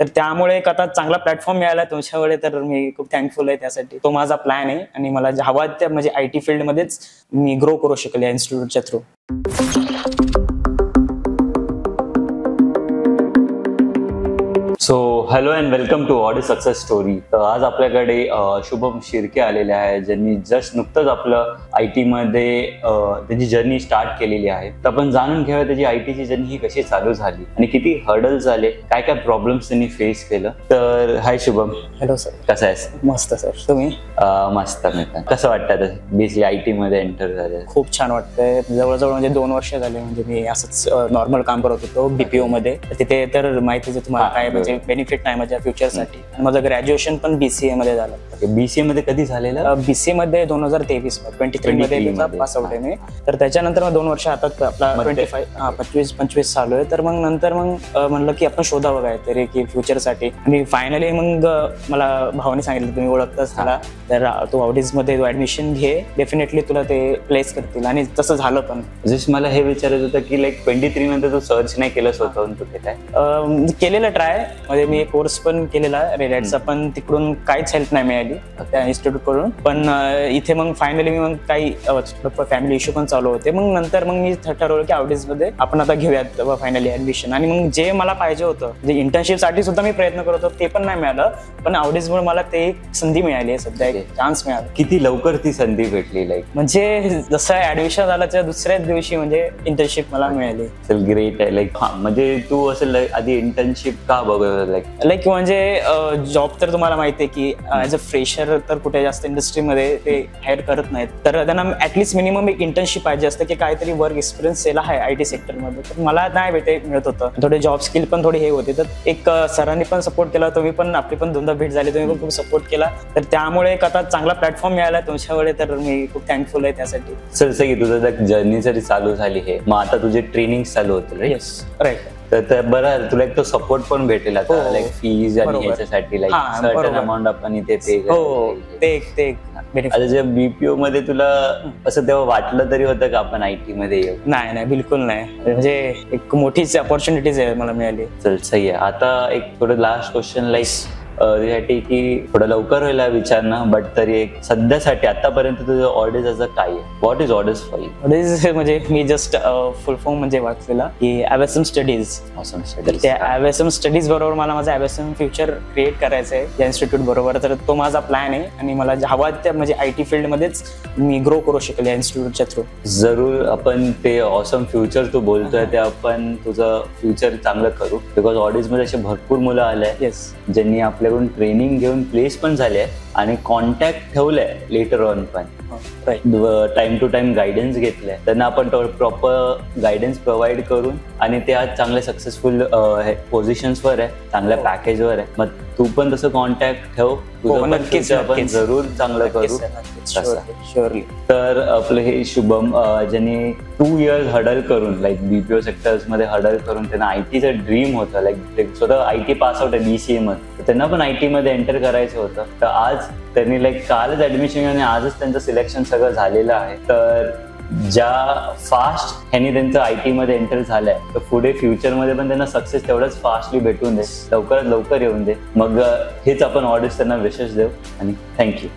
तर त्यामुळे एक आता चांगला प्लॅटफॉर्म मिळाला तुमच्यामुळे, तर मी खूप थँकफुल आहे त्यासाठी. तो माझा प्लॅन आहे आणि मला हवा त्या म्हणजे IT फील्डमध्येच मी ग्रो करू शकेल या इन्स्टिट्यूटच्या through. So hello and welcome to odd success story. तर आज आपल्याकडे शुभम शिर्के आलेले आहेत, ज्यांनी जस्ट नुकतंच आपलं IT मध्ये त्यांची जर्नी स्टार्ट केलेली आहे. तर आपण जाणून घेऊया त्याची ITची जर्नी ही कशी चालू झाली आणि किती हर्डल्स झाले, काय काय प्रॉब्लेम्स त्यांनी फेस केलं. तर हाय शुभम. Hello sir. कसं आहेस? मस्त सर. तुम्ही? मस्त. मी पण. कसं वाटतं बेसिकली IT मध्ये एंटर झालं? खूप छान वाटतंय. जवळजवळ म्हणजे 2 वर्ष झाले. म्हणजे मी असंच नॉर्मल काम करत होतो BPO मध्ये. तिथे तर माहितीच आहे तुम्हाला काय म्हणजे बेनिफिट नाही माझ्या फ्युचरसाठी. माझं ग्रॅज्युएशन पण BCA मध्ये झालं. BCA मध्ये कधी झालेलं? BCA मध्ये 2023 मध्ये पास आउट आहे मी. तर त्याच्यानंतर मग 2 वर्ष आता आपला 25 चालू आहे. तर मग नंतर मग म्हणलं की आपण शोधावं काहीतरी की फ्युचरसाठी. आणि फायनली मग मला भावाने सांगितलं, तुम्ही ओळखताच त्याला, तर तू ऑडिस मध्ये ऍडमिशन घे, डेफिनेटली तुला ते प्लेस करतील. आणि तसं झालं पण. जस्ट मला हे विचारायचं होतं की 23 नंतर तू सर्च नाही केलं स्वतःहून, तू केलेलं ट्राय मध्ये मी एक कोर्स पण केलेला रेडॅटचा, पण तिकडून काहीच हेल्प नाही मिळाली त्या इन्स्टिट्यूट कडून. पण इथे मग फायनली मी मग काही फॅमिली इश्यू पण चालू होते. मग नंतर मग मी ठरवलं की ऑडिस मध्ये आपण आता घेऊयात फायनली ऍडमिशन. आणि मग जे मला पाहिजे होतं, जे इंटर्नशिप साठी सुद्धा मी प्रयत्न करत होतो, ते पण नाही मिळालं. पण ऑडिस मुळे मला ते एक संधी मिळाली, सध्या एक चान्स मिळाला. किती लवकर ती संधी भेटली? म्हणजे जसं ऍडमिशन झालं त्या दुसऱ्याच दिवशी म्हणजे इंटर्नशिप मला मिळाली. ग्रेट आहे. म्हणजे तू असं आधी इंटर्नशिप का बघत? म्हणजे जॉब तर तुम्हाला माहिती आहे की ऍज अ फ्रेशर तर कुठे जास्त इंडस्ट्रीमध्ये ते हायर करत नाहीत. तर त्यांना ऍटलीस्ट मिनिमम एक इंटर्नशिप पाहिजे असतं की काहीतरी वर्क एक्सपिरियन्स याला आहे IT सेक्टरमध्ये. तर मला नाही मिळत होतं. थोडे जॉब स्किल पण थोडी हे होते. तर एक सरांनी पण सपोर्ट केला, तुम्ही पण, आपली पण 2दा भेट झाली, तुम्ही पण खूप सपोर्ट केला. तर त्यामुळे एक आता चांगला प्लॅटफॉर्म मिळाला तुमच्यामुळे, तर मी खूप थँकफुल आहे त्यासाठी. सर की तुझं जर्नी जरी चालू झाली आहे, मग आता तुझे ट्रेनिंग चालू होते. Yes, right. तर बरं, तुला एक तो सपोर्ट पण भेटेल आता, फीज आणि ह्याच्यासाठी सर्टन अमाऊंट आपण इथे आता जे BPO मध्ये तुला असं तेव्हा वाटलं तरी होतं का आपण IT मध्ये येऊ? नाही, बिलकुल नाही. म्हणजे एक मोठीच अपॉर्च्युनिटीज आहे मला मिळाली. चल, सही आहे. आता एक थोडं लास्ट क्वेश्चन त्यासाठी की थोडं लवकर व्हायला विचारणं, बट तरी एक सध्यासाठी आतापर्यंत तुझं ऑडिसचं काय आहे? What is Audis for you? Audis म्हणजे मी जस्ट फुल फॉर्म म्हणजे वाचलेला की AWSM स्टडीज. तर त्या AWSM स्टडीज बरोबर मला माझं AWSM फ्युचर क्रिएट करायचं आहे या इन्स्टिट्यूट बरोबर. तर तो माझा प्लॅन आहे आणि मला हवा त्या म्हणजे IT फील्डमध्येच मी ग्रो करू शकेल या इन्स्टिट्यूटच्या थ्रू. जरूर आपण ते ऑसम फ्युचर तू बोलतोय ते आपण तुझं फ्युचर चांगलं करू. बिकॉज ऑडिस मध्ये असे भरपूर मुलं आले ज्यांनी आपल्याकडून ट्रेनिंग घेऊन प्लेस पण झाले आणि कॉन्टॅक्ट ठेवलंय लेटर ऑन पण. टाइम टू टाइम गायडन्स घेतलंय त्यांना, आपण प्रॉपर गायडन्स प्रोव्हाइड करून आणि ते आज चांगले सक्सेसफुल पोझिशन्सवर आहे, चांगल्या पॅकेजवर आहे. मग तू पण तसं कॉन्टॅक्ट ठेव, नक्कीच आपण जरूर चांगलं करू. तर आपलं हे शुभम ज्यांनी 2 इयर्स हडल करून BPO सेक्टर्स मध्ये हडल करून त्यांना ITचं ड्रीम होतं, स्वतः IT पास आउट आहे BCA मध्ये, त्यांना पण IT मध्ये एंटर करायचं होतं. तर आज त्यांनी कालच ऍडमिशन आणि आजच त्यांचं सिलेक्शन सगळं झालेलं आहे. तर ज्या फास्ट ह्यांनी त्यांचं IT मध्ये एंटर झालंय, तर पुढे फ्युचर मध्ये पण त्यांना सक्सेस तेवढंच फास्टली भेटून दे, लवकरात लवकर येऊन दे. मग हेच आपण ऑडिस त्यांना विशेष देऊ आणि थँक्यू.